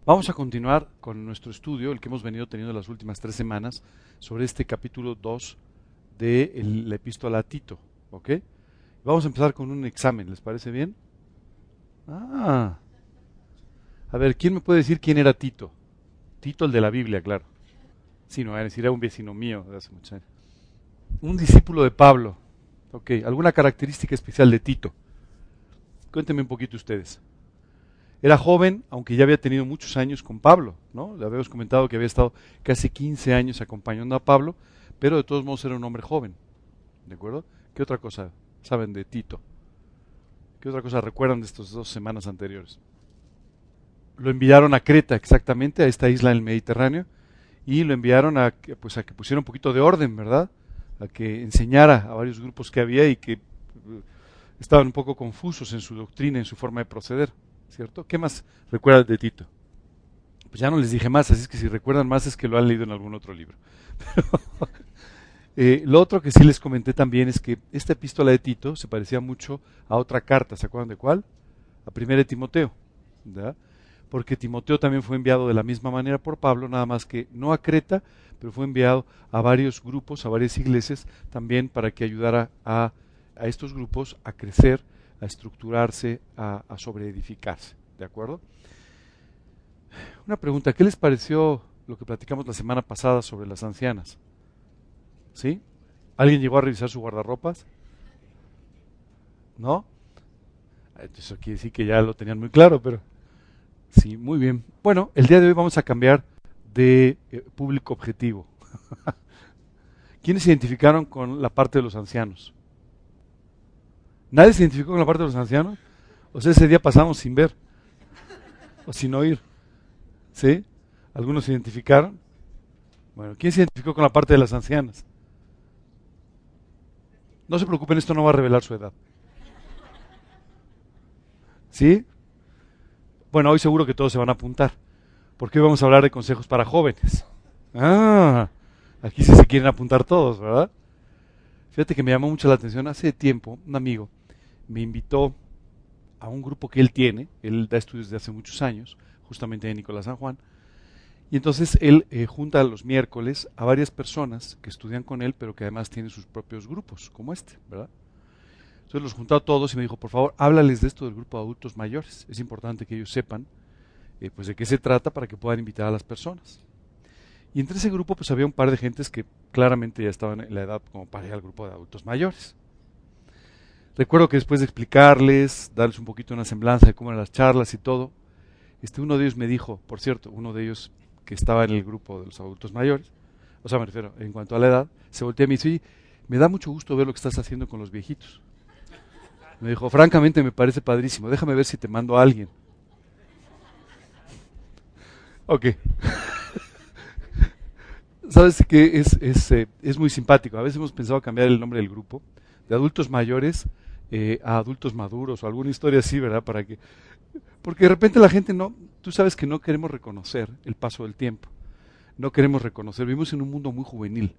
Vamos a continuar con nuestro estudio, el que hemos venido teniendo las últimas 3 semanas, sobre este capítulo 2 de la epístola a Tito, ¿ok? Vamos a empezar con un examen, ¿les parece bien? A ver, ¿quién me puede decir quién era Tito? Tito, el de la Biblia, claro. Sí, no, era un vecino mío de hace muchos años. Un discípulo de Pablo, ¿ok? ¿Alguna característica especial de Tito? Cuéntenme un poquito ustedes. Era joven, aunque ya había tenido muchos años con Pablo, ¿no? Le habíamos comentado que había estado casi 15 años acompañando a Pablo, pero de todos modos era un hombre joven, ¿de acuerdo? ¿Qué otra cosa saben de Tito? ¿Qué otra cosa recuerdan de estas 2 semanas anteriores? Lo enviaron a Creta, exactamente, a esta isla en el Mediterráneo, y lo enviaron a que pusiera un poquito de orden, ¿verdad? A que enseñara a varios grupos que había y que estaban un poco confusos en su doctrina, en su forma de proceder, ¿cierto? ¿Qué más recuerdan de Tito? Pues ya no les dije más, así es que si recuerdan más es que lo han leído en algún otro libro. Lo otro que sí les comenté también es que esta epístola de Tito se parecía mucho a otra carta, ¿se acuerdan de cuál? A 1 Timoteo, ¿verdad? Porque Timoteo también fue enviado de la misma manera por Pablo, nada más que no a Creta, pero fue enviado a varios grupos, a varias iglesias, también para que ayudara a estos grupos a crecer, a estructurarse, a sobreedificarse, ¿de acuerdo? Una pregunta, ¿qué les pareció lo que platicamos la semana pasada sobre las ancianas? ¿Sí? ¿Alguien llegó a revisar su guardarropas? ¿No? Eso quiere decir que ya lo tenían muy claro, pero sí, muy bien. Bueno, el día de hoy vamos a cambiar de público objetivo. ¿Quiénes se identificaron con la parte de los ancianos? ¿Nadie se identificó con la parte de los ancianos? O sea, ese día pasamos sin ver o sin oír. ¿Sí? ¿Algunos se identificaron? Bueno, ¿quién se identificó con la parte de las ancianas? No se preocupen, esto no va a revelar su edad. ¿Sí? Bueno, hoy seguro que todos se van a apuntar, porque hoy vamos a hablar de consejos para jóvenes. Aquí sí se quieren apuntar todos, ¿verdad? Fíjate que me llamó mucho la atención, hace tiempo un amigo me invitó a un grupo que él tiene, él da estudios desde hace muchos años, justamente en Nicolás San Juan, y entonces él junta los miércoles a varias personas que estudian con él, pero que además tienen sus propios grupos, como este, ¿verdad? Entonces los juntó a todos y me dijo, por favor, háblales de esto del grupo de adultos mayores. Es importante que ellos sepan pues de qué se trata para que puedan invitar a las personas. Y entre ese grupo pues había un par de gentes que claramente ya estaban en la edad como para ir al grupo de adultos mayores. Recuerdo que después de explicarles, darles un poquito una semblanza de cómo eran las charlas y todo, uno de ellos me dijo, por cierto, uno de ellos que estaba en el grupo de los adultos mayores, o sea, me refiero, en cuanto a la edad, se voltea y me dice, me da mucho gusto ver lo que estás haciendo con los viejitos. Me dijo, francamente me parece padrísimo, déjame ver si te mando a alguien. Ok. Sabes que es muy simpático. A veces hemos pensado cambiar el nombre del grupo de adultos mayores a adultos maduros o alguna historia así, ¿verdad? Porque de repente la gente tú sabes que no queremos reconocer el paso del tiempo. No queremos reconocer, vivimos en un mundo muy juvenil.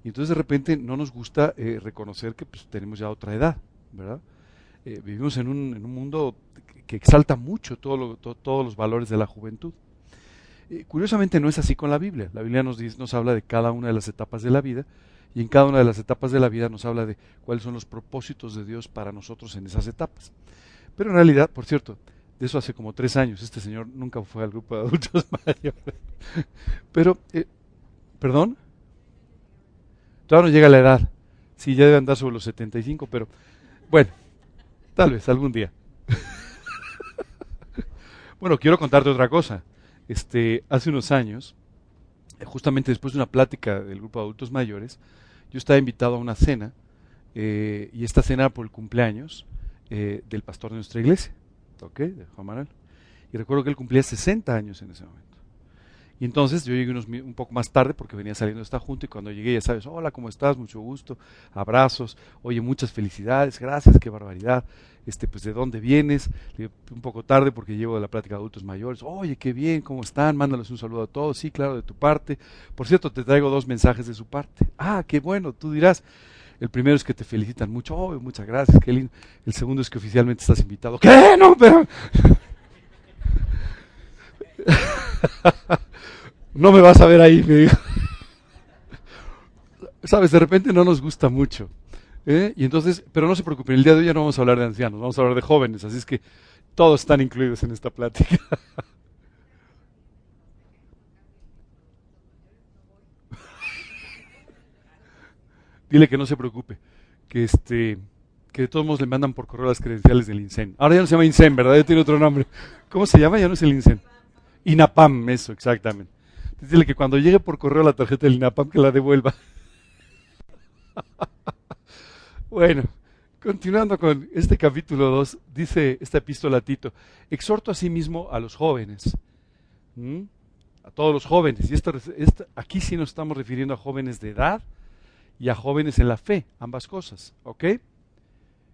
Y entonces de repente no nos gusta reconocer que pues, tenemos ya otra edad, ¿verdad? Vivimos en un mundo que exalta mucho todos los valores de la juventud. Curiosamente no es así con la Biblia. La Biblia nos habla de cada una de las etapas de la vida y en cada una de las etapas de la vida nos habla de cuáles son los propósitos de Dios para nosotros en esas etapas. Pero en realidad, por cierto, de eso hace como 3 años, este señor nunca fue al grupo de adultos mayores. Pero, ¿perdón? Todavía no llega a la edad. Sí, ya debe andar sobre los 75, pero bueno. Tal vez, algún día. Bueno, quiero contarte otra cosa. Hace unos años, justamente después de una plática del grupo de adultos mayores, yo estaba invitado a una cena, y esta cena era por el cumpleaños del pastor de nuestra iglesia, ¿ok? De Juan Manuel. Y recuerdo que él cumplía 60 años en ese momento. Y entonces yo llegué un poco más tarde porque venía saliendo de esta junta y cuando llegué ya sabes, hola, ¿cómo estás? Mucho gusto, abrazos, oye, muchas felicidades, gracias, qué barbaridad, pues ¿de dónde vienes? Un poco tarde porque llevo de la plática de adultos mayores, oye, qué bien, ¿cómo están? Mándales un saludo a todos, sí, claro, de tu parte. Por cierto, te traigo 2 mensajes de su parte. Ah, qué bueno, tú dirás. El primero es que te felicitan mucho, oh, muchas gracias, qué lindo. El segundo es que oficialmente estás invitado. ¿Qué? No, pero... No me vas a ver ahí, me dijo. Sabes, de repente no nos gusta mucho. Y entonces, pero no se preocupen, el día de hoy ya no vamos a hablar de ancianos, vamos a hablar de jóvenes, así es que todos están incluidos en esta plática. Dile que no se preocupe, que que de todos modos le mandan por correo las credenciales del INSEN. Ahora ya no se llama INSEN, ¿verdad? Ya tiene otro nombre. ¿Cómo se llama? Ya no es el INSEN. INAPAM, eso, exactamente. Dile que cuando llegue por correo la tarjeta del INAPAM que la devuelva. Bueno, continuando con este capítulo 2, dice esta epístola a Tito, exhorto asimismo a los jóvenes, ¿m? A todos los jóvenes, y aquí sí nos estamos refiriendo a jóvenes de edad y a jóvenes en la fe, ambas cosas, ¿ok?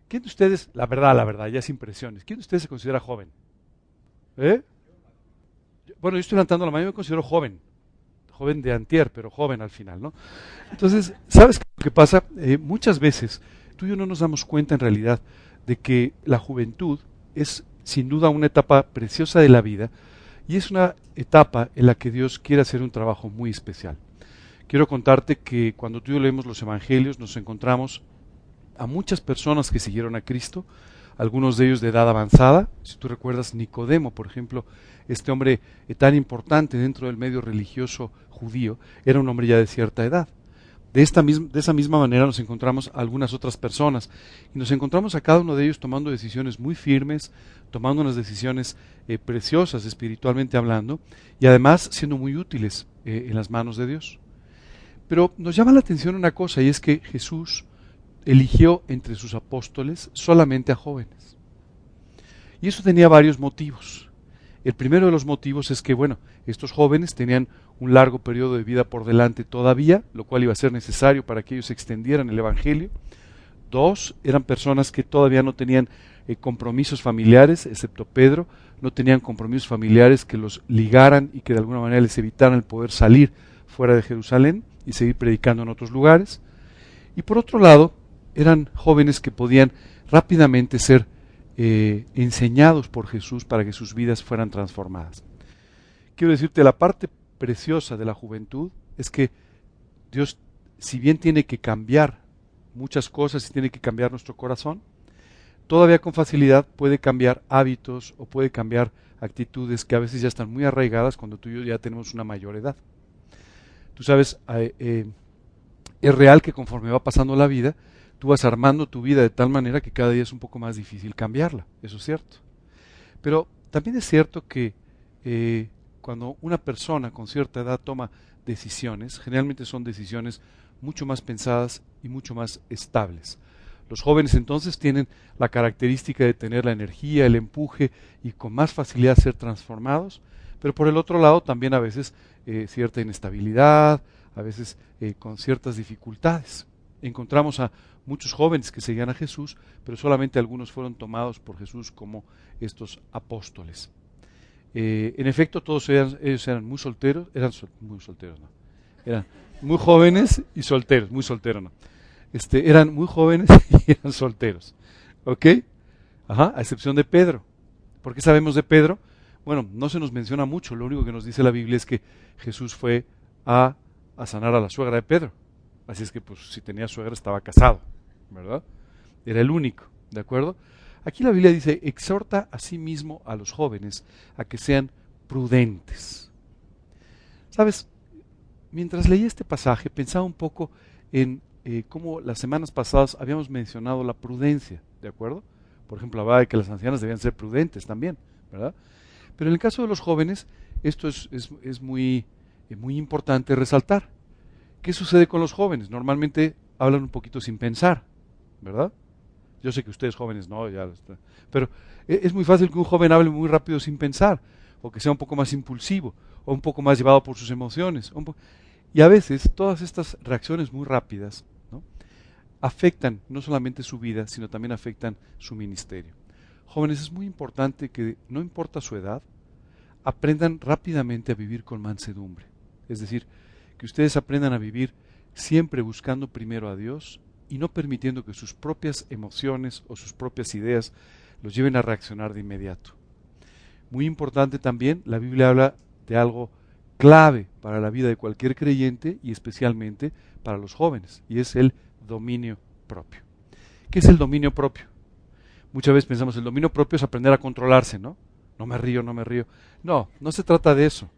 ¿Quién de ustedes, la verdad, ya sin impresiones, quién de ustedes se considera joven? ¿Eh? Bueno, yo estoy levantando la mano, yo me considero joven, joven de antier, pero joven al final, ¿no? Entonces, ¿sabes qué pasa? Muchas veces tú y yo no nos damos cuenta en realidad de que la juventud es sin duda una etapa preciosa de la vida y es una etapa en la que Dios quiere hacer un trabajo muy especial. Quiero contarte que cuando tú y yo leemos los evangelios nos encontramos a muchas personas que siguieron a Cristo, algunos de ellos de edad avanzada. Si tú recuerdas Nicodemo, por ejemplo, este hombre tan importante dentro del medio religioso judío, era un hombre ya de cierta edad. De esa misma manera nos encontramos a algunas otras personas y nos encontramos a cada uno de ellos tomando decisiones muy firmes, tomando unas decisiones preciosas espiritualmente hablando y además siendo muy útiles en las manos de Dios. Pero nos llama la atención una cosa y es que Jesús eligió entre sus apóstoles solamente a jóvenes. Y eso tenía varios motivos. El primero de los motivos es que, bueno, estos jóvenes tenían un largo periodo de vida por delante todavía, lo cual iba a ser necesario para que ellos extendieran el Evangelio. Dos, eran personas que todavía no tenían compromisos familiares, excepto Pedro, no tenían compromisos familiares que los ligaran y que de alguna manera les evitaran el poder salir fuera de Jerusalén y seguir predicando en otros lugares. Y por otro lado, eran jóvenes que podían rápidamente ser enseñados por Jesús para que sus vidas fueran transformadas. Quiero decirte, la parte preciosa de la juventud es que Dios, si bien tiene que cambiar muchas cosas y tiene que cambiar nuestro corazón, todavía con facilidad puede cambiar hábitos o puede cambiar actitudes que a veces ya están muy arraigadas cuando tú y yo ya tenemos una mayor edad. Tú sabes, es real que conforme va pasando la vida, tú vas armando tu vida de tal manera que cada día es un poco más difícil cambiarla, eso es cierto. Pero también es cierto que cuando una persona con cierta edad toma decisiones, generalmente son decisiones mucho más pensadas y mucho más estables. Los jóvenes entonces tienen la característica de tener la energía, el empuje y con más facilidad ser transformados, pero por el otro lado también a veces cierta inestabilidad, a veces con ciertas dificultades. Encontramos a muchos jóvenes que seguían a Jesús, pero solamente algunos fueron tomados por Jesús como estos apóstoles. En efecto, todos ellos eran muy solteros, muy solteros, no, eran muy jóvenes y solteros, muy solteros, no. Eran muy jóvenes y eran solteros, ¿ok? Ajá, a excepción de Pedro. ¿Por qué sabemos de Pedro? Bueno, no se nos menciona mucho, lo único que nos dice la Biblia es que Jesús fue a sanar a la suegra de Pedro. Así es que pues si tenía suegra estaba casado, ¿verdad? Era el único, ¿de acuerdo? Aquí la Biblia dice, exhorta a sí mismo a los jóvenes a que sean prudentes. ¿Sabes? Mientras leía este pasaje pensaba un poco en cómo las semanas pasadas habíamos mencionado la prudencia, ¿de acuerdo? Por ejemplo, hablaba de que las ancianas debían ser prudentes también, ¿verdad? Pero en el caso de los jóvenes, esto es muy importante resaltar. ¿Qué sucede con los jóvenes? Normalmente hablan un poquito sin pensar, ¿verdad? Yo sé que ustedes jóvenes no, pero es muy fácil que un joven hable muy rápido sin pensar, o que sea un poco más impulsivo, o un poco más llevado por sus emociones. Y a veces todas estas reacciones muy rápidas, ¿no?, afectan no solamente su vida, sino también afectan su ministerio. Jóvenes, es muy importante que, no importa su edad, aprendan rápidamente a vivir con mansedumbre. Es decir, que ustedes aprendan a vivir siempre buscando primero a Dios y no permitiendo que sus propias emociones o sus propias ideas los lleven a reaccionar de inmediato. Muy importante también, la Biblia habla de algo clave para la vida de cualquier creyente y especialmente para los jóvenes, y es el dominio propio. ¿Qué es el dominio propio? Muchas veces pensamos el dominio propio es aprender a controlarse, ¿no? No me río, no me río. No, no se trata de eso,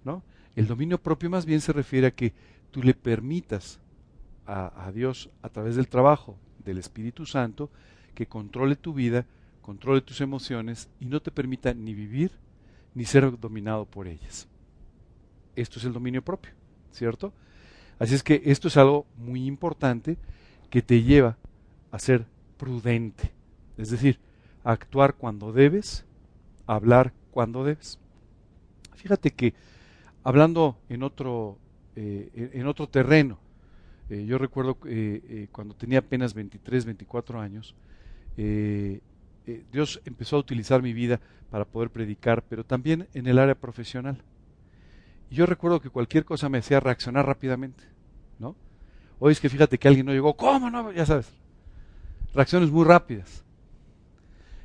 ¿no? El dominio propio más bien se refiere a que tú le permitas a Dios, a través del trabajo del Espíritu Santo, que controle tu vida, controle tus emociones y no te permita ni vivir ni ser dominado por ellas. Esto es el dominio propio, ¿cierto? Así es que esto es algo muy importante que te lleva a ser prudente, es decir, a actuar cuando debes, a hablar cuando debes. Fíjate que hablando en otro terreno, yo recuerdo cuando tenía apenas 23, 24 años, Dios empezó a utilizar mi vida para poder predicar, pero también en el área profesional. Y yo recuerdo que cualquier cosa me hacía reaccionar rápidamente, ¿no? Hoy es que fíjate que alguien no llegó, ¿cómo no? Ya sabes, reacciones muy rápidas.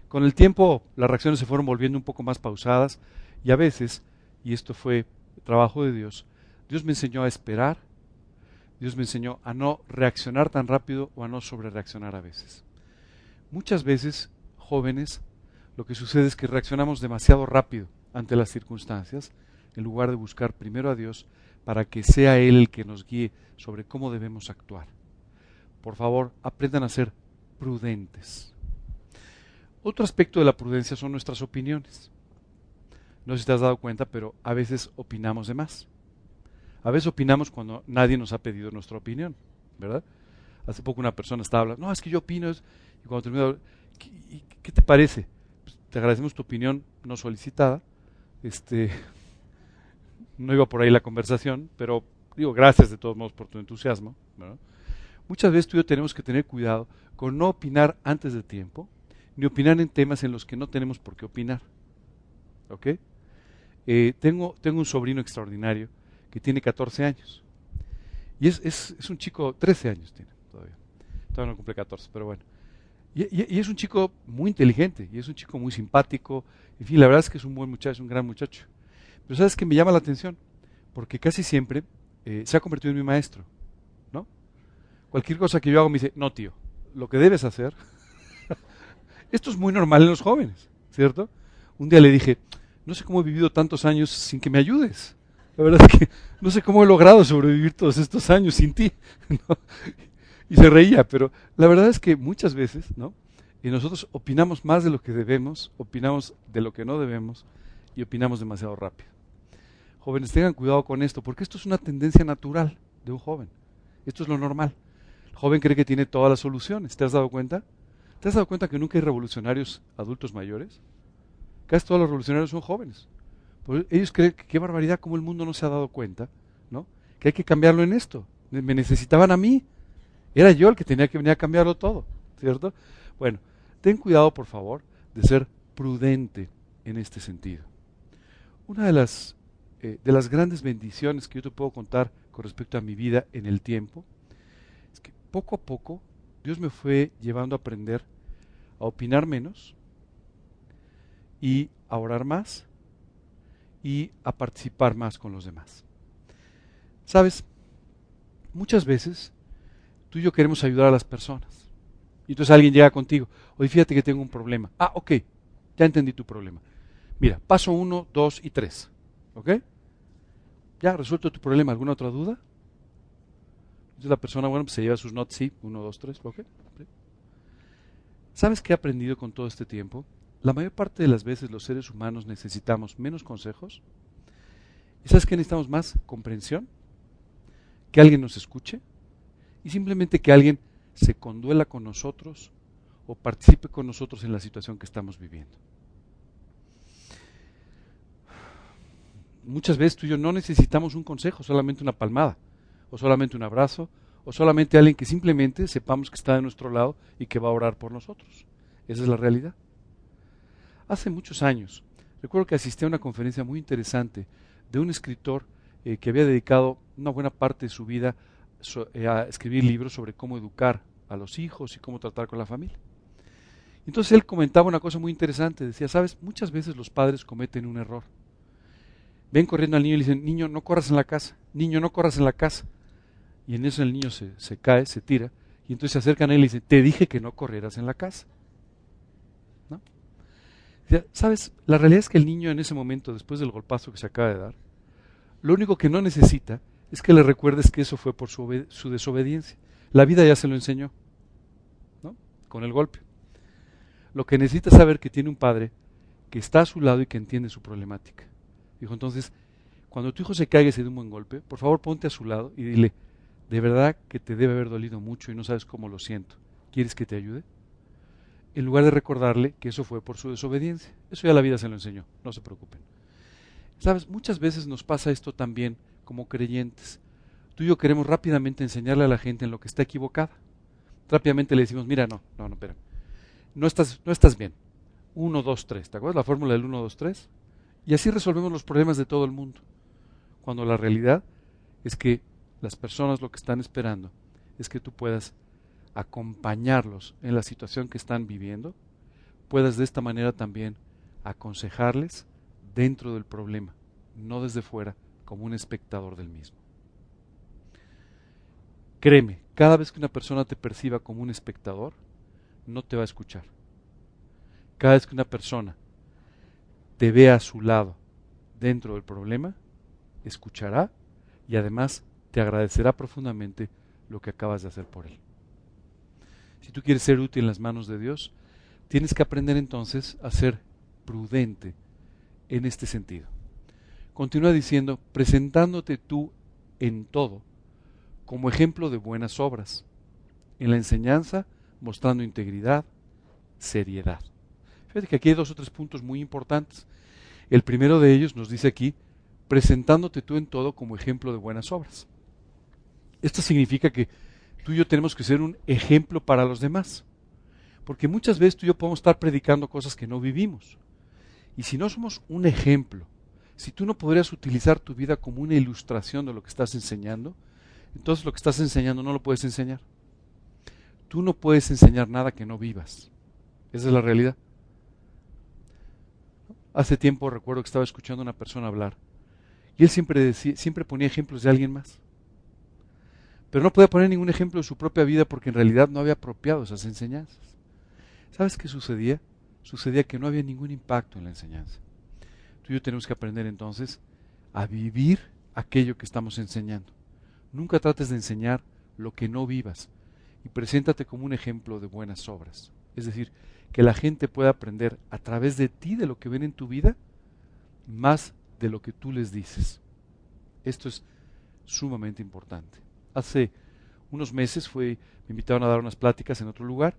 Con el tiempo las reacciones se fueron volviendo un poco más pausadas y a veces, y esto fue trabajo de Dios, Dios me enseñó a esperar, Dios me enseñó a no reaccionar tan rápido o a no sobrereaccionar a veces. Muchas veces, jóvenes, lo que sucede es que reaccionamos demasiado rápido ante las circunstancias, en lugar de buscar primero a Dios para que sea Él el que nos guíe sobre cómo debemos actuar. Por favor, aprendan a ser prudentes. Otro aspecto de la prudencia son nuestras opiniones. No sé si te has dado cuenta, pero a veces opinamos de más. A veces opinamos cuando nadie nos ha pedido nuestra opinión, ¿verdad? Hace poco una persona estaba hablando, no, es que yo opino, y cuando terminó, ¿qué te parece? Pues te agradecemos tu opinión no solicitada, no iba por ahí la conversación, pero digo, gracias de todos modos por tu entusiasmo, ¿verdad? Muchas veces tú y yo tenemos que tener cuidado con no opinar antes de tiempo, ni opinar en temas en los que no tenemos por qué opinar, ¿ok? Tengo un sobrino extraordinario que tiene 14 años. Y es un chico, 13 años tiene todavía no cumple 14, pero bueno. Y es un chico muy inteligente, y es un chico muy simpático, en fin, la verdad es que es un buen muchacho, es un gran muchacho. Pero ¿sabes qué me llama la atención? Porque casi siempre se ha convertido en mi maestro, ¿no? Cualquier cosa que yo hago me dice, no tío, lo que debes hacer, esto es muy normal en los jóvenes, ¿cierto? Un día le dije, no sé cómo he vivido tantos años sin que me ayudes. La verdad es que no sé cómo he logrado sobrevivir todos estos años sin ti, ¿no? Y se reía, pero la verdad es que muchas veces, ¿no? Y nosotros opinamos más de lo que debemos, opinamos de lo que no debemos y opinamos demasiado rápido. Jóvenes, tengan cuidado con esto, porque esto es una tendencia natural de un joven. Esto es lo normal. El joven cree que tiene todas las soluciones. ¿Te has dado cuenta? ¿Te has dado cuenta que nunca hay revolucionarios adultos mayores? Casi todos los revolucionarios son jóvenes. Pues ellos creen que qué barbaridad, cómo el mundo no se ha dado cuenta, ¿no? Que hay que cambiarlo en esto. Me necesitaban a mí. Era yo el que tenía que venir a cambiarlo todo, ¿cierto? Bueno, ten cuidado, por favor, de ser prudente en este sentido. Una de las grandes bendiciones que yo te puedo contar con respecto a mi vida en el tiempo es que poco a poco Dios me fue llevando a aprender a opinar menos y a orar más y a participar más con los demás. ¿Sabes? Muchas veces tú y yo queremos ayudar a las personas. Y entonces alguien llega contigo, oye, fíjate que tengo un problema. Ah, ok, ya entendí tu problema. Mira, paso 1, 2 y 3. ¿Ok? ¿Ya resuelto tu problema? ¿Alguna otra duda? Entonces la persona, bueno, pues se lleva sus notes, sí, 1, 2, 3, ¿ok? ¿Sabes qué he aprendido con todo este tiempo? La mayor parte de las veces los seres humanos necesitamos menos consejos. ¿Y sabes qué necesitamos más? Comprensión. Que alguien nos escuche. Y simplemente que alguien se conduela con nosotros o participe con nosotros en la situación que estamos viviendo. Muchas veces tú y yo no necesitamos un consejo, solamente una palmada, o solamente un abrazo, o solamente alguien que simplemente sepamos que está de nuestro lado y que va a orar por nosotros. Esa es la realidad. Hace muchos años, recuerdo que asistí a una conferencia muy interesante de un escritor que había dedicado una buena parte de su vida a escribir libros sobre cómo educar a los hijos y cómo tratar con la familia. Entonces él comentaba una cosa muy interesante, decía, sabes, muchas veces los padres cometen un error. ven corriendo al niño y le dicen, niño, no corras en la casa, niño, no corras en la casa. Y en eso el niño se cae, se tira, y entonces se acercan a él y le dicen, te dije que no corrieras en la casa. ¿No? ¿Sabes? La realidad es que el niño en ese momento, después del golpazo que se acaba de dar, lo único que no necesita es que le recuerdes que eso fue por su desobediencia. La vida ya se lo enseñó, ¿no? Con el golpe. Lo que necesita es saber que tiene un padre que está a su lado y que entiende su problemática. Dijo, entonces, cuando tu hijo se caiga y se dé un buen golpe, por favor ponte a su lado y dile, de verdad que te debe haber dolido mucho y no sabes cómo lo siento. ¿Quieres que te ayude? En lugar de recordarle que eso fue por su desobediencia. Eso ya la vida se lo enseñó, no se preocupen. ¿Sabes? Muchas veces nos pasa esto también como creyentes. Tú y yo queremos rápidamente enseñarle a la gente en lo que está equivocada. Rápidamente le decimos, mira, no, espera. No estás bien. 1, 2, 3. ¿Te acuerdas la fórmula del 1, 2, 3? Y así resolvemos los problemas de todo el mundo. Cuando la realidad es que las personas lo que están esperando es que tú puedas acompañarlos en la situación que están viviendo, puedas de esta manera también aconsejarles dentro del problema, no desde fuera, como un espectador del mismo. Créeme, cada vez que una persona te perciba como un espectador, no te va a escuchar. Cada vez que una persona te vea a su lado dentro del problema, escuchará y además te agradecerá profundamente lo que acabas de hacer por él. Si tú quieres ser útil en las manos de Dios, tienes que aprender entonces a ser prudente en este sentido. Continúa diciendo, presentándote tú en todo como ejemplo de buenas obras, en la enseñanza mostrando integridad, seriedad. Fíjate que aquí hay 2 o 3 puntos muy importantes. El primero de ellos nos dice aquí, presentándote tú en todo como ejemplo de buenas obras. Esto significa que tú y yo tenemos que ser un ejemplo para los demás. Porque muchas veces tú y yo podemos estar predicando cosas que no vivimos. Y si no somos un ejemplo, si tú no podrías utilizar tu vida como una ilustración de lo que estás enseñando, entonces lo que estás enseñando no lo puedes enseñar. Tú no puedes enseñar nada que no vivas. Esa es la realidad. Hace tiempo recuerdo que estaba escuchando a una persona hablar y él siempre ponía ejemplos de alguien más. Pero no podía poner ningún ejemplo de su propia vida porque en realidad no había apropiado esas enseñanzas. ¿Sabes qué sucedía? Sucedía que no había ningún impacto en la enseñanza. Tú y yo tenemos que aprender entonces a vivir aquello que estamos enseñando. Nunca trates de enseñar lo que no vivas y preséntate como un ejemplo de buenas obras. Es decir, que la gente pueda aprender a través de ti, de lo que ven en tu vida, más de lo que tú les dices. Esto es sumamente importante. Hace unos meses me invitaron a dar unas pláticas en otro lugar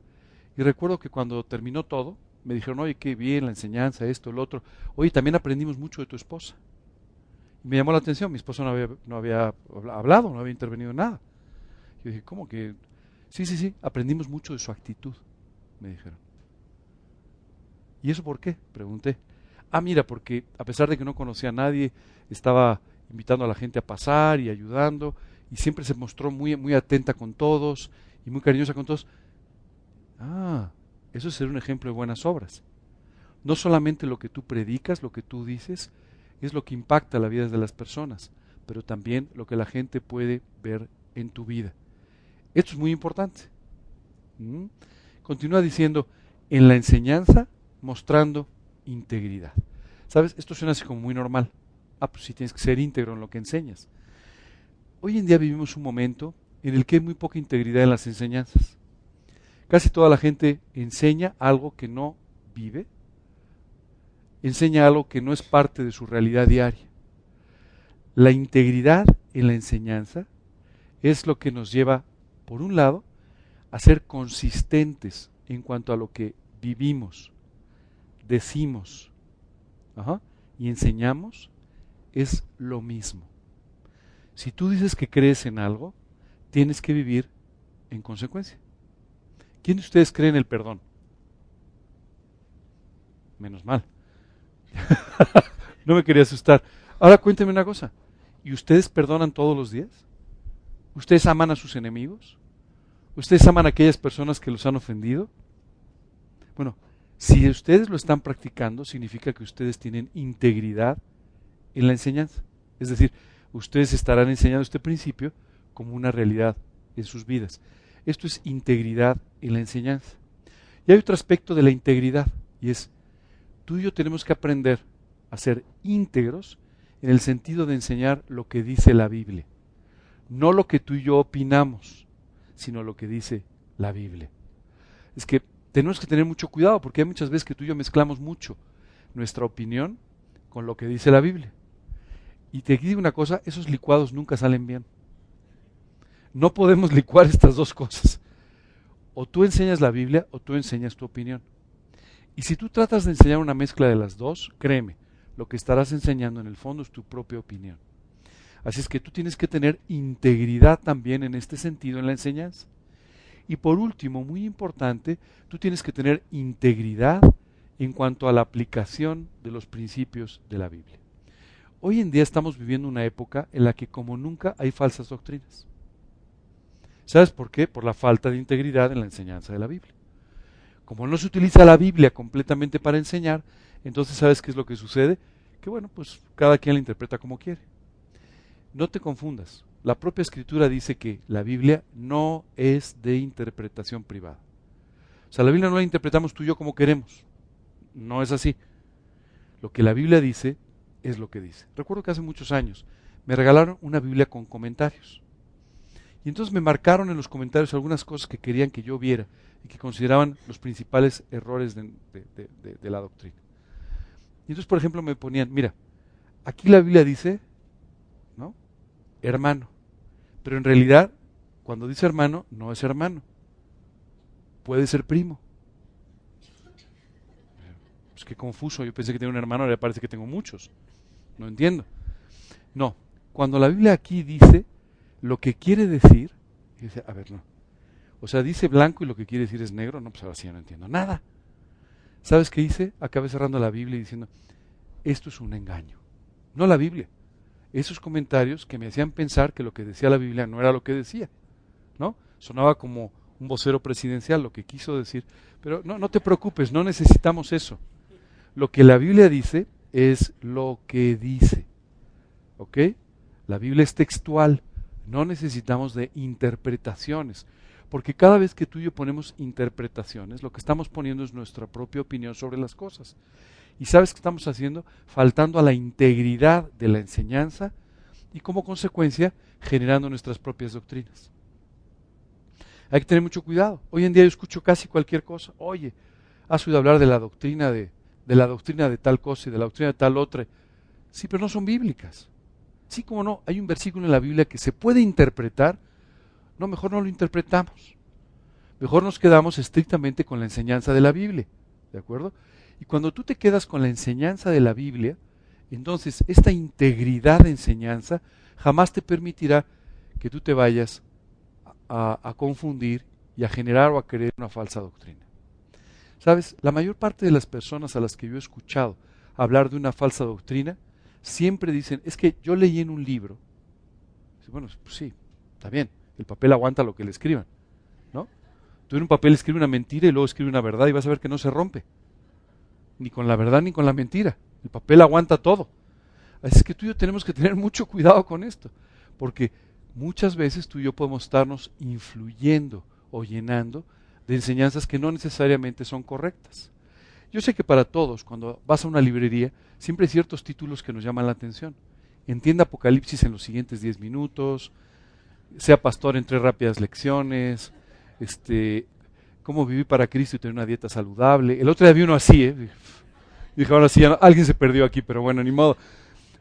y recuerdo que cuando terminó todo, me dijeron, oye, qué bien la enseñanza, esto, lo otro. Oye, también aprendimos mucho de tu esposa. Y me llamó la atención, mi esposa no había hablado, no había intervenido en nada. Yo dije, ¿cómo que? Sí, aprendimos mucho de su actitud, me dijeron. ¿Y eso por qué? Pregunté. Mira, porque a pesar de que no conocía a nadie, estaba invitando a la gente a pasar y ayudando, y siempre se mostró muy, muy atenta con todos y muy cariñosa con todos. Eso es ser un ejemplo de buenas obras. No solamente lo que tú predicas, lo que tú dices, es lo que impacta la vida de las personas, pero también lo que la gente puede ver en tu vida. Esto es muy importante. Continúa diciendo, en la enseñanza, mostrando integridad. ¿Sabes? Esto suena así como muy normal. Pues sí tienes que ser íntegro en lo que enseñas. Hoy en día vivimos un momento en el que hay muy poca integridad en las enseñanzas. Casi toda la gente enseña algo que no vive, enseña algo que no es parte de su realidad diaria. La integridad en la enseñanza es lo que nos lleva, por un lado, a ser consistentes en cuanto a lo que vivimos, decimos y enseñamos, es lo mismo. Si tú dices que crees en algo, tienes que vivir en consecuencia. ¿Quién de ustedes cree en el perdón? Menos mal. No me quería asustar. Ahora cuénteme una cosa. ¿Y ustedes perdonan todos los días? ¿Ustedes aman a sus enemigos? ¿Ustedes aman a aquellas personas que los han ofendido? Bueno, si ustedes lo están practicando, significa que ustedes tienen integridad en la enseñanza. Es decir, ustedes estarán enseñando este principio como una realidad en sus vidas. Esto es integridad en la enseñanza. Y hay otro aspecto de la integridad, y es, tú y yo tenemos que aprender a ser íntegros en el sentido de enseñar lo que dice la Biblia. No lo que tú y yo opinamos, sino lo que dice la Biblia. Es que tenemos que tener mucho cuidado, porque hay muchas veces que tú y yo mezclamos mucho nuestra opinión con lo que dice la Biblia. Y te digo una cosa, esos licuados nunca salen bien. No podemos licuar estas dos cosas. O tú enseñas la Biblia o tú enseñas tu opinión. Y si tú tratas de enseñar una mezcla de las dos, créeme, lo que estarás enseñando en el fondo es tu propia opinión. Así es que tú tienes que tener integridad también en este sentido en la enseñanza. Y por último, muy importante, tú tienes que tener integridad en cuanto a la aplicación de los principios de la Biblia. Hoy en día estamos viviendo una época en la que como nunca hay falsas doctrinas. ¿Sabes por qué? Por la falta de integridad en la enseñanza de la Biblia. Como no se utiliza la Biblia completamente para enseñar, entonces ¿sabes qué es lo que sucede? Que bueno, pues cada quien la interpreta como quiere. No te confundas. La propia Escritura dice que la Biblia no es de interpretación privada. O sea, la Biblia no la interpretamos tú y yo como queremos. No es así. Lo que la Biblia dice es lo que dice. Recuerdo que hace muchos años me regalaron una Biblia con comentarios. Y entonces me marcaron en los comentarios algunas cosas que querían que yo viera y que consideraban los principales errores de la doctrina. Y entonces, por ejemplo, me ponían, mira, aquí la Biblia dice, ¿no?, hermano. Pero en realidad, cuando dice hermano, no es hermano. Puede ser primo. Pues qué confuso, yo pensé que tenía un hermano, ahora parece que tengo muchos. No entiendo. No, cuando la Biblia aquí dice lo que quiere decir, dice, a ver, no. O sea, dice blanco y lo que quiere decir es negro, no, pues ahora sí ya no entiendo nada. ¿Sabes qué hice? Acabé cerrando la Biblia y diciendo, esto es un engaño. No la Biblia. Esos comentarios que me hacían pensar que lo que decía la Biblia no era lo que decía, ¿no? Sonaba como un vocero presidencial lo que quiso decir, pero no te preocupes, no necesitamos eso. Lo que la Biblia dice es lo que dice, ¿ok? La Biblia es textual, no necesitamos de interpretaciones, porque cada vez que tú y yo ponemos interpretaciones, lo que estamos poniendo es nuestra propia opinión sobre las cosas. ¿Y sabes qué estamos haciendo? Faltando a la integridad de la enseñanza y como consecuencia generando nuestras propias doctrinas. Hay que tener mucho cuidado. Hoy en día yo escucho casi cualquier cosa. Oye, has oído hablar de la doctrina de tal cosa y de la doctrina de tal otra. Sí, pero no son bíblicas. Sí, como no, hay un versículo en la Biblia que se puede interpretar. No, mejor no lo interpretamos. Mejor nos quedamos estrictamente con la enseñanza de la Biblia. ¿De acuerdo? Y cuando tú te quedas con la enseñanza de la Biblia, entonces esta integridad de enseñanza jamás te permitirá que tú te vayas a confundir y a generar o a creer una falsa doctrina. ¿Sabes? La mayor parte de las personas a las que yo he escuchado hablar de una falsa doctrina, siempre dicen, es que yo leí en un libro. Bueno, pues sí, está bien, el papel aguanta lo que le escriban, ¿no? Tú en un papel escribe una mentira y luego escribe una verdad y vas a ver que no se rompe. Ni con la verdad ni con la mentira. El papel aguanta todo. Así es que tú y yo tenemos que tener mucho cuidado con esto, porque muchas veces tú y yo podemos estarnos influyendo o llenando de enseñanzas que no necesariamente son correctas. Yo sé que para todos, cuando vas a una librería, siempre hay ciertos títulos que nos llaman la atención. Entienda Apocalipsis en los siguientes 10 minutos, sea pastor en 3 rápidas lecciones, cómo vivir para Cristo y tener una dieta saludable. El otro día vi uno así, dije, ahora sí, alguien se perdió aquí, pero bueno, ni modo.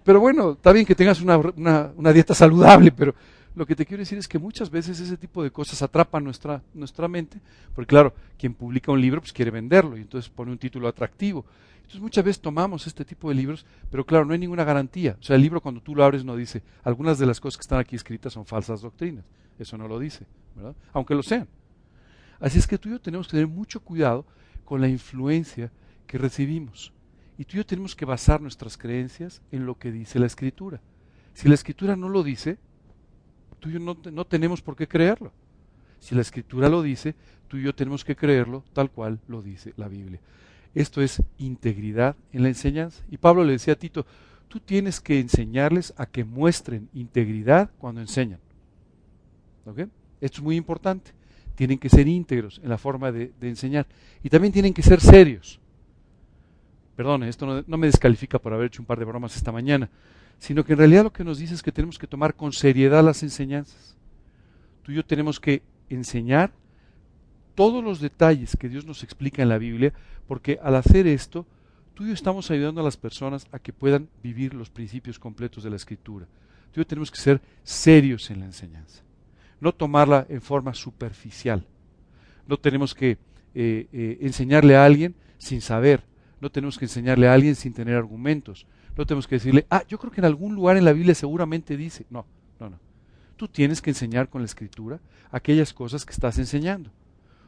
Pero bueno, está bien que tengas una dieta saludable, pero lo que te quiero decir es que muchas veces ese tipo de cosas atrapan nuestra mente, porque claro, quien publica un libro pues quiere venderlo y entonces pone un título atractivo. Entonces muchas veces tomamos este tipo de libros, pero claro, no hay ninguna garantía. O sea, el libro cuando tú lo abres no dice, algunas de las cosas que están aquí escritas son falsas doctrinas. Eso no lo dice, ¿verdad? Aunque lo sean. Así es que tú y yo tenemos que tener mucho cuidado con la influencia que recibimos. Y tú y yo tenemos que basar nuestras creencias en lo que dice la Escritura. Si la Escritura no lo dice, tú y yo no tenemos por qué creerlo. Si la Escritura lo dice, tú y yo tenemos que creerlo tal cual lo dice la Biblia. Esto es integridad en la enseñanza. Y Pablo le decía a Tito, Tú tienes que enseñarles a que muestren integridad cuando enseñan. ¿Ok? Esto es muy importante. Tienen que ser íntegros en la forma de enseñar. Y también tienen que ser serios. Perdón, esto no me descalifica por haber hecho un par de bromas esta mañana, sino que en realidad lo que nos dice es que tenemos que tomar con seriedad las enseñanzas. Tú y yo tenemos que enseñar todos los detalles que Dios nos explica en la Biblia, porque al hacer esto, tú y yo estamos ayudando a las personas a que puedan vivir los principios completos de la Escritura. Tú y yo tenemos que ser serios en la enseñanza, no tomarla en forma superficial. No tenemos que enseñarle a alguien sin saber, no tenemos que enseñarle a alguien sin tener argumentos, no tenemos que decirle, yo creo que en algún lugar en la Biblia seguramente dice. No. Tú tienes que enseñar con la Escritura aquellas cosas que estás enseñando.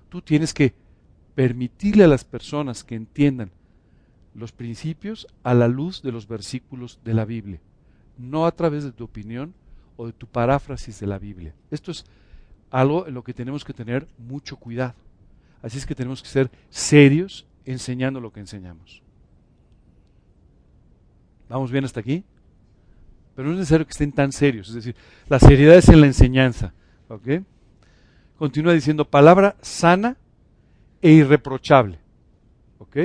Tú tienes que permitirle a las personas que entiendan los principios a la luz de los versículos de la Biblia, no a través de tu opinión o de tu paráfrasis de la Biblia. Esto es algo en lo que tenemos que tener mucho cuidado. Así es que tenemos que ser serios enseñando lo que enseñamos. ¿Vamos bien hasta aquí? Pero no es necesario que estén tan serios, es decir, la seriedad es en la enseñanza. ¿Ok? Continúa diciendo, palabra sana e irreprochable. ¿Ok?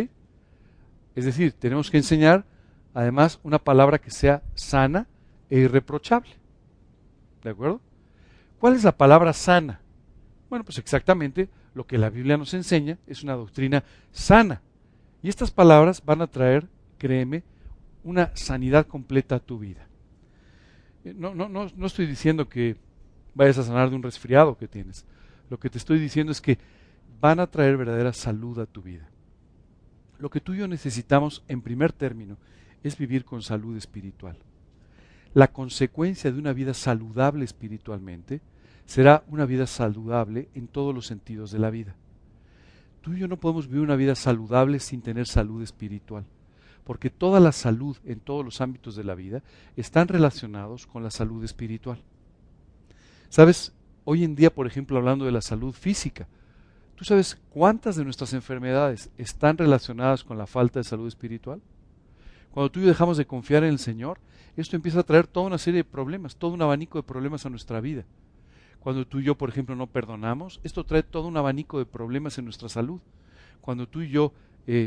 Es decir, tenemos que enseñar además una palabra que sea sana e irreprochable. ¿De acuerdo? ¿Cuál es la palabra sana? Bueno, pues exactamente lo que la Biblia nos enseña es una doctrina sana. Y estas palabras van a traer, créeme, una sanidad completa a tu vida. No estoy diciendo que vayas a sanar de un resfriado que tienes. Lo que te estoy diciendo es que van a traer verdadera salud a tu vida. Lo que tú y yo necesitamos, en primer término, es vivir con salud espiritual. La consecuencia de una vida saludable espiritualmente será una vida saludable en todos los sentidos de la vida. Tú y yo no podemos vivir una vida saludable sin tener salud espiritual, porque toda la salud en todos los ámbitos de la vida están relacionados con la salud espiritual. ¿Sabes? Hoy en día, por ejemplo, hablando de la salud física, ¿tú sabes cuántas de nuestras enfermedades están relacionadas con la falta de salud espiritual? Cuando tú y yo dejamos de confiar en el Señor, esto empieza a traer toda una serie de problemas, todo un abanico de problemas a nuestra vida. Cuando tú y yo, por ejemplo, no perdonamos, esto trae todo un abanico de problemas en nuestra salud. Cuando tú y yo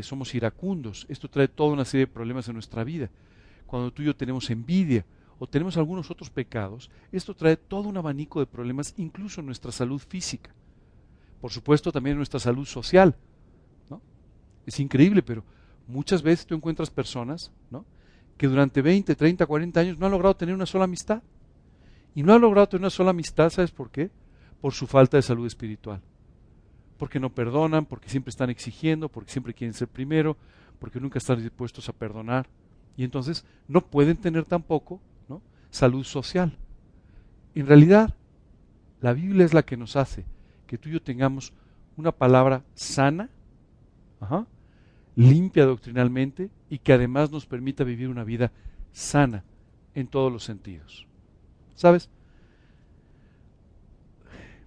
somos iracundos, esto trae toda una serie de problemas en nuestra vida. Cuando tú y yo tenemos envidia o tenemos algunos otros pecados, esto trae todo un abanico de problemas, incluso en nuestra salud física. Por supuesto, también en nuestra salud social, ¿no? Es increíble, pero muchas veces tú encuentras personas, ¿no?, que durante 20, 30, 40 años no han logrado tener una sola amistad. Y no han logrado tener una sola amistad, ¿sabes por qué? Por su falta de salud espiritual. Porque no perdonan, porque siempre están exigiendo, porque siempre quieren ser primero, porque nunca están dispuestos a perdonar. Y entonces no pueden tener tampoco, ¿no?, salud social. En realidad, la Biblia es la que nos hace que tú y yo tengamos una palabra sana, limpia doctrinalmente y que además nos permita vivir una vida sana en todos los sentidos. ¿Sabes?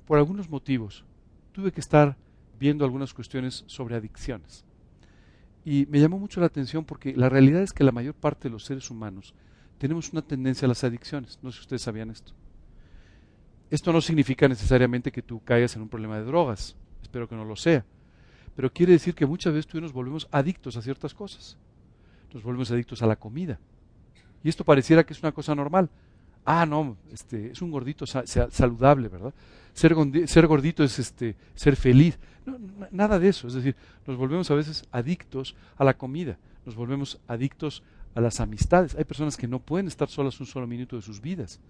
Por algunos motivos tuve que estar viendo algunas cuestiones sobre adicciones. Y me llamó mucho la atención porque la realidad es que la mayor parte de los seres humanos tenemos una tendencia a las adicciones. No sé si ustedes sabían esto. Esto no significa necesariamente que tú caigas en un problema de drogas. Espero que no lo sea. Pero quiere decir que muchas veces tú y yo nos volvemos adictos a ciertas cosas. Nos volvemos adictos a la comida. Y esto pareciera que es una cosa normal. No, es un gordito saludable, ¿verdad? Ser gordito es ser feliz. No, nada de eso. Es decir, nos volvemos a veces adictos a la comida. Nos volvemos adictos a las amistades. Hay personas que no pueden estar solas un solo minuto de sus vidas.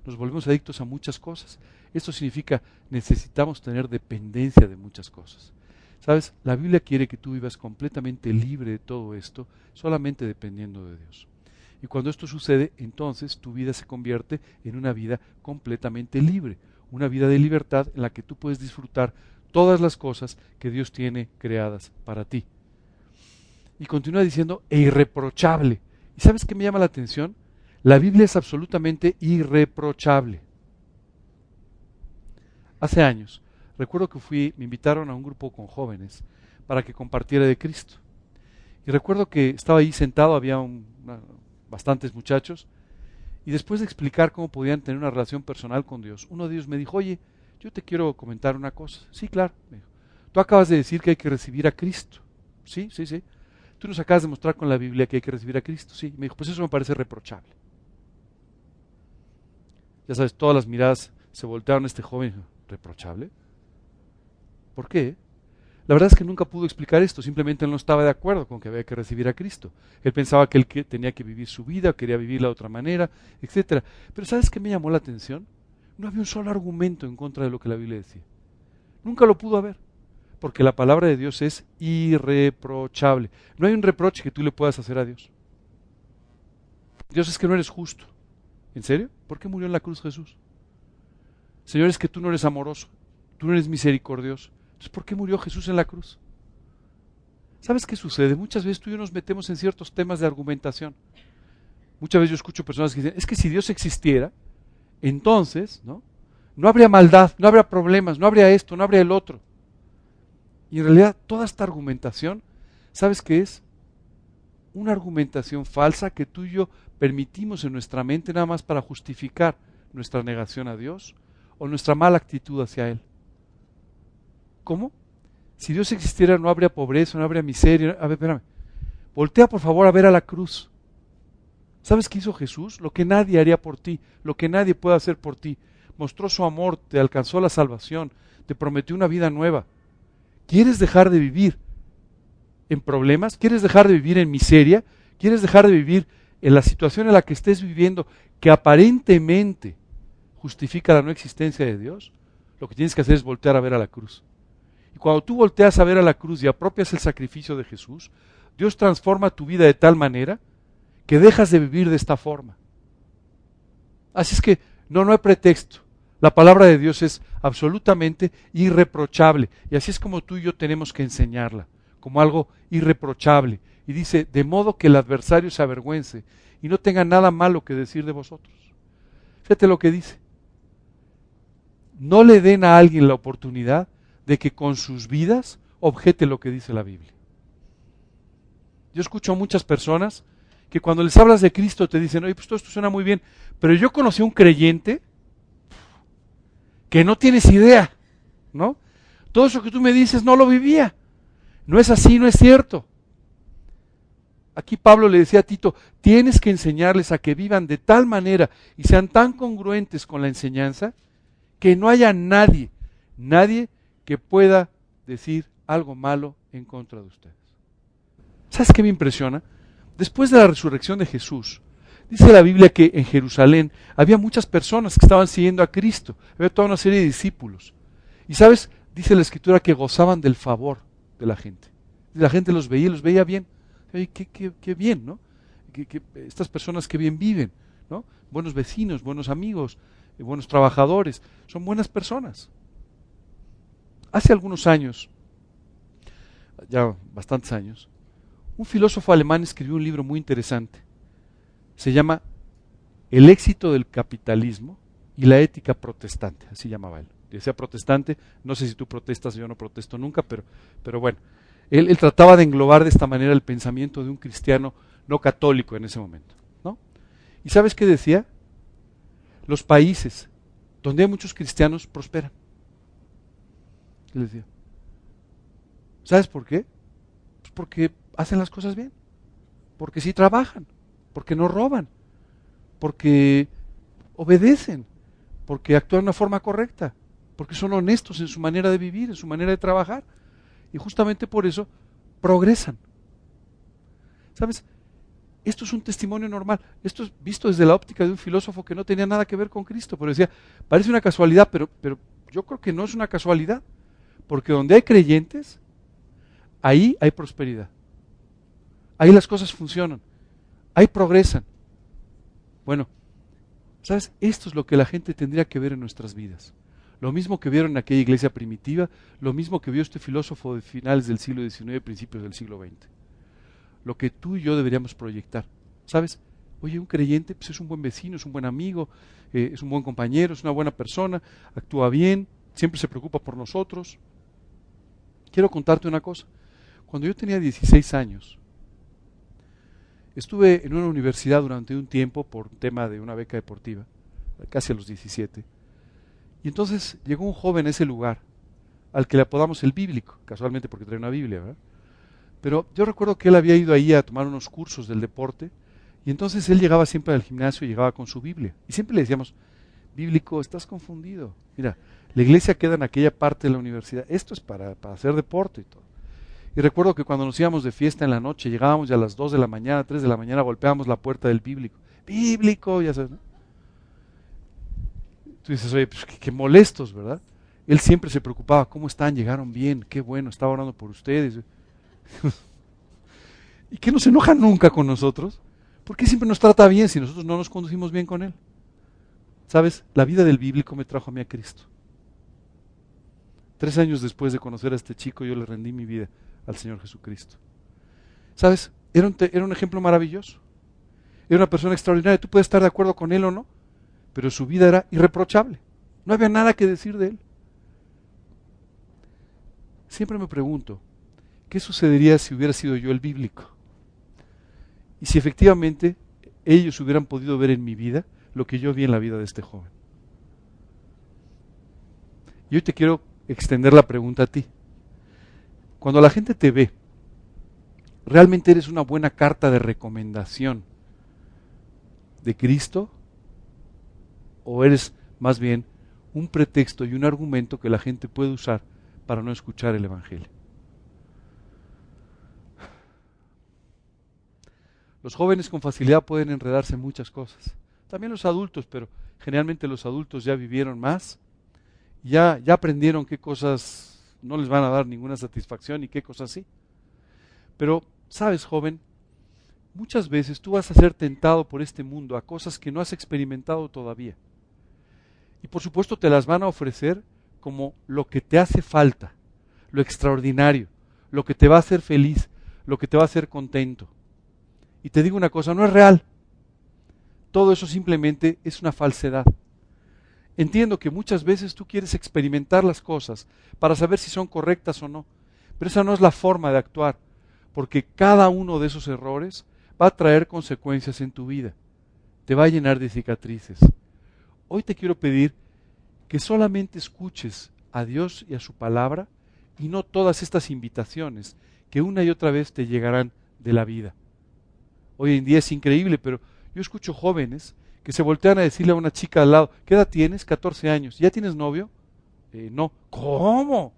Nos volvemos adictos a muchas cosas. Esto significa necesitamos tener dependencia de muchas cosas. ¿Sabes? La Biblia quiere que tú vivas completamente libre de todo esto, solamente dependiendo de Dios. Y cuando esto sucede, entonces tu vida se convierte en una vida completamente libre, una vida de libertad en la que tú puedes disfrutar todas las cosas que Dios tiene creadas para ti. Y continúa diciendo, e irreprochable. ¿Y sabes qué me llama la atención? La Biblia es absolutamente irreprochable. Hace años, recuerdo que me invitaron a un grupo con jóvenes para que compartiera de Cristo. Y recuerdo que estaba ahí sentado, había bastantes muchachos, y después de explicar cómo podían tener una relación personal con Dios, uno de ellos me dijo, oye, yo te quiero comentar una cosa. Sí, claro, me dijo. Tú acabas de decir que hay que recibir a Cristo. Sí, sí, sí. Tú nos acabas de mostrar con la Biblia que hay que recibir a Cristo. Sí, me dijo, pues eso me parece reprochable. Ya sabes, todas las miradas se voltearon a este joven. ¿Reprochable? ¿Por qué? La verdad es que nunca pudo explicar esto, simplemente él no estaba de acuerdo con que había que recibir a Cristo. Él pensaba que tenía que vivir su vida, quería vivirla de otra manera, etcétera. Pero ¿sabes qué me llamó la atención? No había un solo argumento en contra de lo que la Biblia decía. Nunca lo pudo haber, porque la palabra de Dios es irreprochable. No hay un reproche que tú le puedas hacer a Dios. Dios, es que no eres justo. ¿En serio? ¿Por qué murió en la cruz Jesús? Señor, es que tú no eres amoroso, tú no eres misericordioso. Entonces, ¿por qué murió Jesús en la cruz? ¿Sabes qué sucede? Muchas veces tú y yo nos metemos en ciertos temas de argumentación. Muchas veces yo escucho personas que dicen, es que si Dios existiera, entonces, no habría maldad, no habría problemas, no habría esto, no habría el otro. Y en realidad toda esta argumentación, ¿sabes qué es? Una argumentación falsa que tú y yo permitimos en nuestra mente nada más para justificar nuestra negación a Dios o nuestra mala actitud hacia Él. ¿Cómo? Si Dios existiera no habría pobreza, no habría miseria. A ver, espérame. Voltea por favor a ver a la cruz. ¿Sabes qué hizo Jesús? Lo que nadie haría por ti, lo que nadie puede hacer por ti. Mostró su amor, te alcanzó la salvación, te prometió una vida nueva. ¿Quieres dejar de vivir en problemas? ¿Quieres dejar de vivir en miseria? ¿Quieres dejar de vivir en la situación en la que estés viviendo que aparentemente justifica la no existencia de Dios? Lo que tienes que hacer es voltear a ver a la cruz. Y cuando tú volteas a ver a la cruz y apropias el sacrificio de Jesús, Dios transforma tu vida de tal manera que dejas de vivir de esta forma. Así es que no hay pretexto. La palabra de Dios es absolutamente irreprochable. Y así es como tú y yo tenemos que enseñarla, como algo irreprochable. Y dice, de modo que el adversario se avergüence y no tenga nada malo que decir de vosotros. Fíjate lo que dice. No le den a alguien la oportunidad de que con sus vidas objete lo que dice la Biblia. Yo escucho a muchas personas que cuando les hablas de Cristo te dicen, oye, pues todo esto suena muy bien, pero yo conocí a un creyente que no tienes idea, ¿no? Todo eso que tú me dices no lo vivía. No es así, no es cierto. Aquí Pablo le decía a Tito, tienes que enseñarles a que vivan de tal manera y sean tan congruentes con la enseñanza que no haya nadie que pueda decir algo malo en contra de ustedes. ¿Sabes qué me impresiona? Después de la resurrección de Jesús, dice la Biblia que en Jerusalén había muchas personas que estaban siguiendo a Cristo, había toda una serie de discípulos. Y sabes, dice la Escritura que gozaban del favor de la gente. La gente los veía bien. Oye, qué bien, ¿no? Que estas personas que bien viven, ¿no? Buenos vecinos, buenos amigos, buenos trabajadores, son buenas personas. Hace algunos años, ya bastantes años, un filósofo alemán escribió un libro muy interesante. Se llama El éxito del capitalismo y la ética protestante, así llamaba él. Decía protestante, no sé si tú protestas, yo no protesto nunca, pero bueno. Él trataba de englobar de esta manera el pensamiento de un cristiano no católico en ese momento, ¿no? ¿Y sabes qué decía? Los países donde hay muchos cristianos prosperan. Él decía. ¿Sabes por qué? Pues porque hacen las cosas bien, porque sí trabajan, porque no roban, porque obedecen, porque actúan de una forma correcta, porque son honestos en su manera de vivir, en su manera de trabajar. Y justamente por eso progresan. ¿Sabes? Esto es un testimonio normal. Esto es visto desde la óptica de un filósofo que no tenía nada que ver con Cristo. Pero decía, parece una casualidad, pero yo creo que no es una casualidad. Porque donde hay creyentes, ahí hay prosperidad. Ahí las cosas funcionan. Ahí progresan. Bueno, ¿sabes? Esto es lo que la gente tendría que ver en nuestras vidas. Lo mismo que vieron en aquella iglesia primitiva, lo mismo que vio este filósofo de finales del siglo XIX, principios del siglo XX. Lo que tú y yo deberíamos proyectar. ¿Sabes? Oye, un creyente pues es un buen vecino, es un buen amigo, es un buen compañero, es una buena persona, actúa bien, siempre se preocupa por nosotros. Quiero contarte una cosa. Cuando yo tenía 16 años, Estuve en una universidad durante un tiempo por un tema de una beca deportiva, casi a los 17. Y entonces llegó un joven a ese lugar, al que le apodamos el bíblico, casualmente porque trae una Biblia, ¿verdad? Pero yo recuerdo que él había ido ahí a tomar unos cursos del deporte, y entonces él llegaba siempre al gimnasio y llegaba con su Biblia. Y siempre le decíamos, bíblico, estás confundido. Mira, la iglesia queda en aquella parte de la universidad. Esto es para hacer deporte y todo. Y recuerdo que cuando nos íbamos de fiesta en la noche, llegábamos ya a las 2 de la mañana, 3 de la mañana, golpeábamos la puerta del bíblico. Bíblico, ya sabes, ¿no? Tú dices, oye, pues qué molestos, ¿verdad? Él siempre se preocupaba, ¿cómo están? ¿Llegaron bien? Qué bueno, estaba orando por ustedes. ¿Y qué no se enoja nunca con nosotros? ¿Por qué siempre nos trata bien si nosotros no nos conducimos bien con él? ¿Sabes? La vida del bíblico me trajo a mí a Cristo. 3 años después de conocer a este chico, yo le rendí mi vida al Señor Jesucristo. ¿Sabes? Era un ejemplo maravilloso. Era una persona extraordinaria. Tú puedes estar de acuerdo con él o no, pero su vida era irreprochable. No había nada que decir de él. Siempre me pregunto, ¿qué sucedería si hubiera sido yo el bíblico? Y si efectivamente ellos hubieran podido ver en mi vida lo que yo vi en la vida de este joven. Y hoy te quiero extender la pregunta a ti. Cuando la gente te ve, ¿realmente eres una buena carta de recomendación de Cristo? ¿O eres más bien un pretexto y un argumento que la gente puede usar para no escuchar el Evangelio? Los jóvenes con facilidad pueden enredarse en muchas cosas. También los adultos, pero generalmente los adultos ya vivieron más, ya aprendieron qué cosas no les van a dar ninguna satisfacción y qué cosas sí. Pero, sabes, joven, muchas veces tú vas a ser tentado por este mundo a cosas que no has experimentado todavía. Y por supuesto te las van a ofrecer como lo que te hace falta, lo extraordinario, lo que te va a hacer feliz, lo que te va a hacer contento. Y te digo una cosa, no es real. Todo eso simplemente es una falsedad. Entiendo que muchas veces tú quieres experimentar las cosas para saber si son correctas o no, pero esa no es la forma de actuar, porque cada uno de esos errores va a traer consecuencias en tu vida, te va a llenar de cicatrices. Hoy te quiero pedir que solamente escuches a Dios y a su palabra y no todas estas invitaciones que una y otra vez te llegarán de la vida. Hoy en día es increíble, pero yo escucho jóvenes que se voltean a decirle a una chica al lado, ¿qué edad tienes? 14 años. ¿Ya tienes novio? No. ¿Cómo?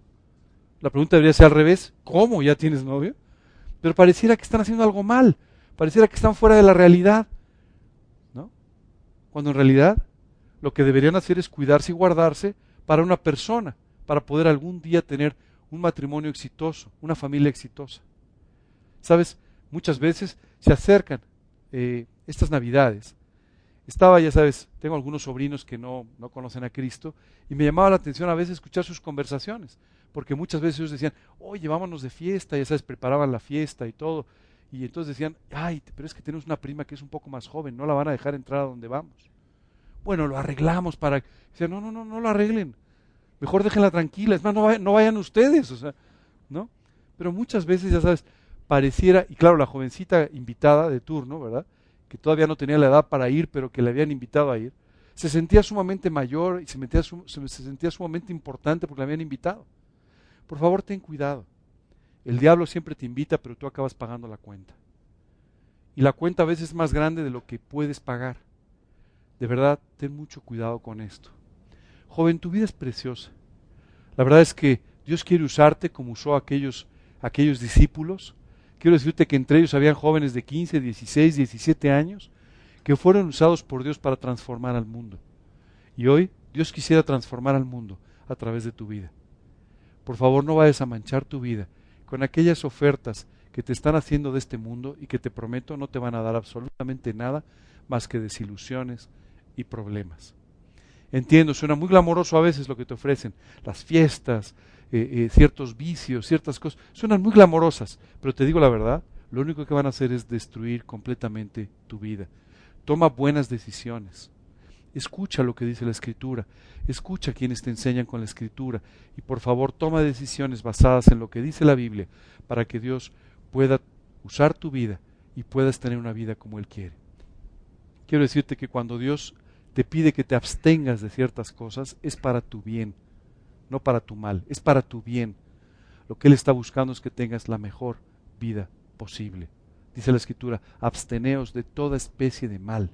La pregunta debería ser al revés. ¿Cómo ya tienes novio? Pero pareciera que están haciendo algo mal. Pareciera que están fuera de la realidad, ¿no? Cuando en realidad lo que deberían hacer es cuidarse y guardarse para una persona, para poder algún día tener un matrimonio exitoso, una familia exitosa. ¿Sabes? Muchas veces se acercan estas Navidades. Ya sabes, tengo algunos sobrinos que no conocen a Cristo y me llamaba la atención a veces escuchar sus conversaciones, porque muchas veces ellos decían, oye, vámonos de fiesta, ya sabes, preparaban la fiesta y todo, y entonces decían, ay, pero es que tenemos una prima que es un poco más joven, no la van a dejar entrar a donde vamos. Bueno, lo arreglamos para... Decían, no lo arreglen, mejor déjenla tranquila, es más, no vayan ustedes, o sea, ¿no? Pero muchas veces, ya sabes, pareciera, y claro, la jovencita invitada de turno, ¿verdad?, que todavía no tenía la edad para ir, pero que le habían invitado a ir, se sentía sumamente mayor y se sentía sumamente importante porque la habían invitado. Por favor, ten cuidado. El diablo siempre te invita, pero tú acabas pagando la cuenta. Y la cuenta a veces es más grande de lo que puedes pagar. De verdad, ten mucho cuidado con esto. Joven, tu vida es preciosa. La verdad es que Dios quiere usarte como usó a aquellos discípulos. Quiero decirte que entre ellos habían jóvenes de 15, 16, 17 años que fueron usados por Dios para transformar al mundo. Y hoy Dios quisiera transformar al mundo a través de tu vida. Por favor, no vayas a manchar tu vida con aquellas ofertas que te están haciendo de este mundo y que te prometo no te van a dar absolutamente nada más que desilusiones y problemas. Entiendo, suena muy glamoroso a veces lo que te ofrecen, las fiestas, ciertos vicios, ciertas cosas, suenan muy glamorosas, pero te digo la verdad, lo único que van a hacer es destruir completamente tu vida. Toma buenas decisiones, escucha lo que dice la Escritura, escucha a quienes te enseñan con la Escritura y por favor toma decisiones basadas en lo que dice la Biblia para que Dios pueda usar tu vida y puedas tener una vida como Él quiere. Quiero decirte que cuando Dios te pide que te abstengas de ciertas cosas, es para tu bien, no para tu mal, es para tu bien. Lo que Él está buscando es que tengas la mejor vida posible. Dice la Escritura, absteneos de toda especie de mal.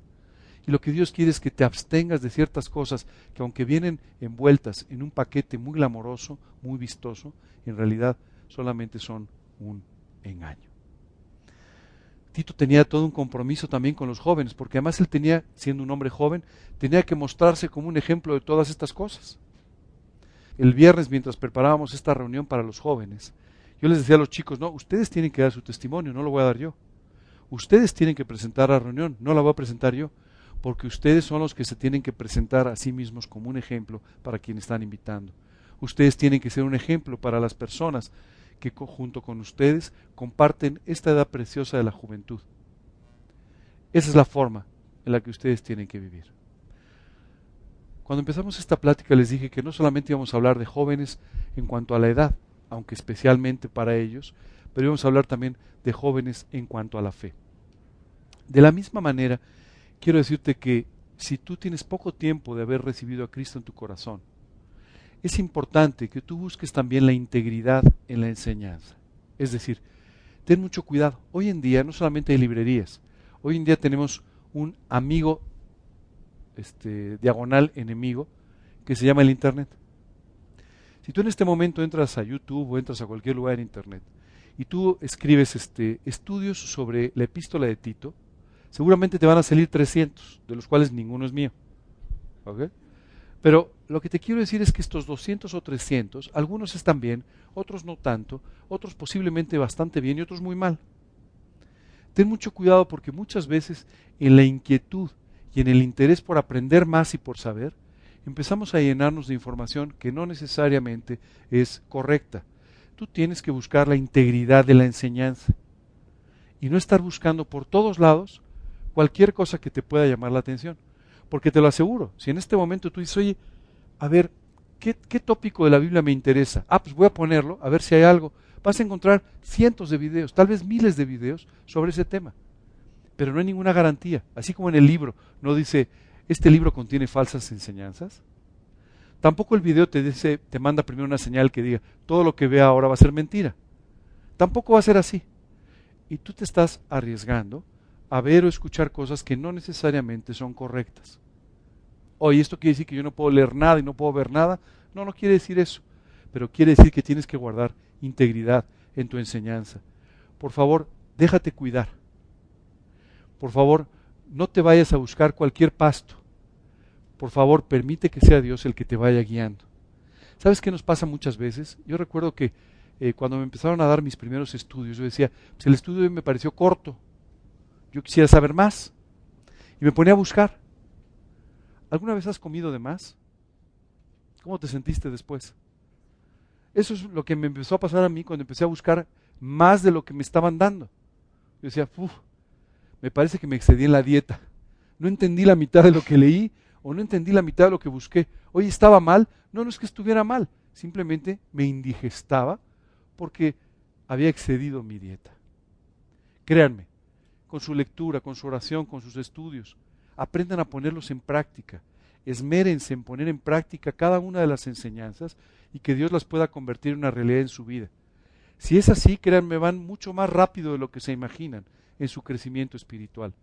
Y lo que Dios quiere es que te abstengas de ciertas cosas que, aunque vienen envueltas en un paquete muy glamoroso, muy vistoso, en realidad solamente son un engaño. Tito tenía todo un compromiso también con los jóvenes, porque además él tenía, siendo un hombre joven, tenía que mostrarse como un ejemplo de todas estas cosas. El viernes, mientras preparábamos esta reunión para los jóvenes, yo les decía a los chicos, no, ustedes tienen que dar su testimonio, no lo voy a dar yo. Ustedes tienen que presentar la reunión, no la voy a presentar yo, porque ustedes son los que se tienen que presentar a sí mismos como un ejemplo para quienes están invitando. Ustedes tienen que ser un ejemplo para las personas que junto con ustedes comparten esta edad preciosa de la juventud. Esa es la forma en la que ustedes tienen que vivir. Cuando empezamos esta plática les dije que no solamente íbamos a hablar de jóvenes en cuanto a la edad, aunque especialmente para ellos, pero íbamos a hablar también de jóvenes en cuanto a la fe. De la misma manera, quiero decirte que si tú tienes poco tiempo de haber recibido a Cristo en tu corazón, es importante que tú busques también la integridad en la enseñanza. Es decir, ten mucho cuidado. Hoy en día no solamente hay librerías, hoy en día tenemos un amigo diagonal enemigo que se llama el Internet. Si tú en este momento entras a YouTube o entras a cualquier lugar en Internet y tú escribes estudios sobre la epístola de Tito, seguramente te van a salir 300, de los cuales ninguno es mío. ¿Okay? Pero lo que te quiero decir es que estos 200 o 300, algunos están bien, otros no tanto, otros posiblemente bastante bien y otros muy mal. Ten mucho cuidado porque muchas veces en la inquietud y en el interés por aprender más y por saber, empezamos a llenarnos de información que no necesariamente es correcta. Tú tienes que buscar la integridad de la enseñanza y no estar buscando por todos lados cualquier cosa que te pueda llamar la atención. Porque te lo aseguro, si en este momento tú dices, oye, a ver, ¿qué tópico de la Biblia me interesa? Pues voy a ponerlo, a ver si hay algo. Vas a encontrar cientos de videos, tal vez miles de videos sobre ese tema. Pero no hay ninguna garantía. Así como en el libro no dice, este libro contiene falsas enseñanzas. Tampoco el video te manda primero una señal que diga, todo lo que vea ahora va a ser mentira. Tampoco va a ser así. Y tú te estás arriesgando a ver o escuchar cosas que no necesariamente son correctas. Oye, ¿esto quiere decir que yo no puedo leer nada y no puedo ver nada? No, no quiere decir eso. Pero quiere decir que tienes que guardar integridad en tu enseñanza. Por favor, déjate cuidar. Por favor, no te vayas a buscar cualquier pasto. Por favor, permite que sea Dios el que te vaya guiando. ¿Sabes qué nos pasa muchas veces? Yo recuerdo que cuando me empezaron a dar mis primeros estudios, yo decía, pues el estudio me pareció corto. Yo quisiera saber más. Y me ponía a buscar. ¿Alguna vez has comido de más? ¿Cómo te sentiste después? Eso es lo que me empezó a pasar a mí cuando empecé a buscar más de lo que me estaban dando. Yo decía, me parece que me excedí en la dieta. No entendí la mitad de lo que leí o no entendí la mitad de lo que busqué. Oye, ¿estaba mal? No, no es que estuviera mal. Simplemente me indigestaba porque había excedido mi dieta. Créanme, con su lectura, con su oración, con sus estudios, aprendan a ponerlos en práctica. Esmérense en poner en práctica cada una de las enseñanzas y que Dios las pueda convertir en una realidad en su vida. Si es así, créanme, van mucho más rápido de lo que se imaginan en su crecimiento espiritual.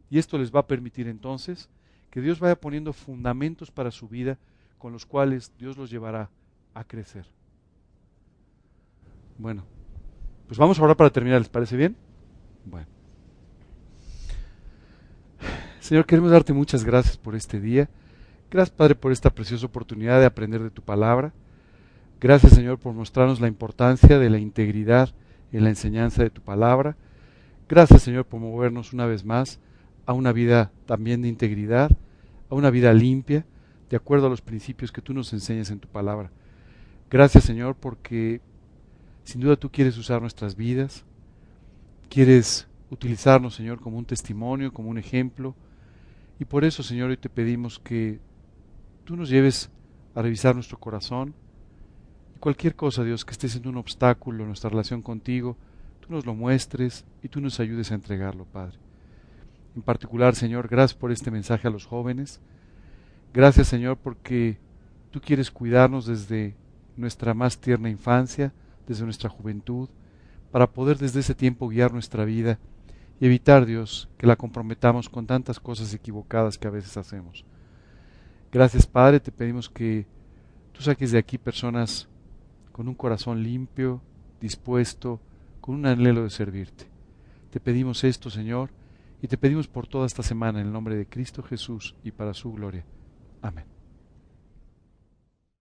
Y esto les va a permitir entonces que Dios vaya poniendo fundamentos para su vida con los cuales Dios los llevará a crecer. Bueno, pues vamos a orar para terminar, ¿les parece bien? Bueno. Señor, queremos darte muchas gracias por este día. Gracias, Padre, por esta preciosa oportunidad de aprender de tu palabra. Gracias, Señor, por mostrarnos la importancia de la integridad en la enseñanza de tu palabra. Gracias, Señor, por movernos una vez más a una vida también de integridad, a una vida limpia, de acuerdo a los principios que tú nos enseñas en tu palabra. Gracias, Señor, porque sin duda tú quieres usar nuestras vidas, quieres utilizarnos, Señor, como un testimonio, como un ejemplo. Y por eso, Señor, hoy te pedimos que tú nos lleves a revisar nuestro corazón y cualquier cosa, Dios, que esté siendo un obstáculo en nuestra relación contigo, tú nos lo muestres y tú nos ayudes a entregarlo, Padre. En particular, Señor, gracias por este mensaje a los jóvenes. Gracias, Señor, porque tú quieres cuidarnos desde nuestra más tierna infancia, desde nuestra juventud, para poder desde ese tiempo guiar nuestra vida y evitar, Dios, que la comprometamos con tantas cosas equivocadas que a veces hacemos. Gracias, Padre, te pedimos que tú saques de aquí personas con un corazón limpio, dispuesto, con un anhelo de servirte. Te pedimos esto, Señor, y te pedimos por toda esta semana en el nombre de Cristo Jesús y para su gloria. Amén.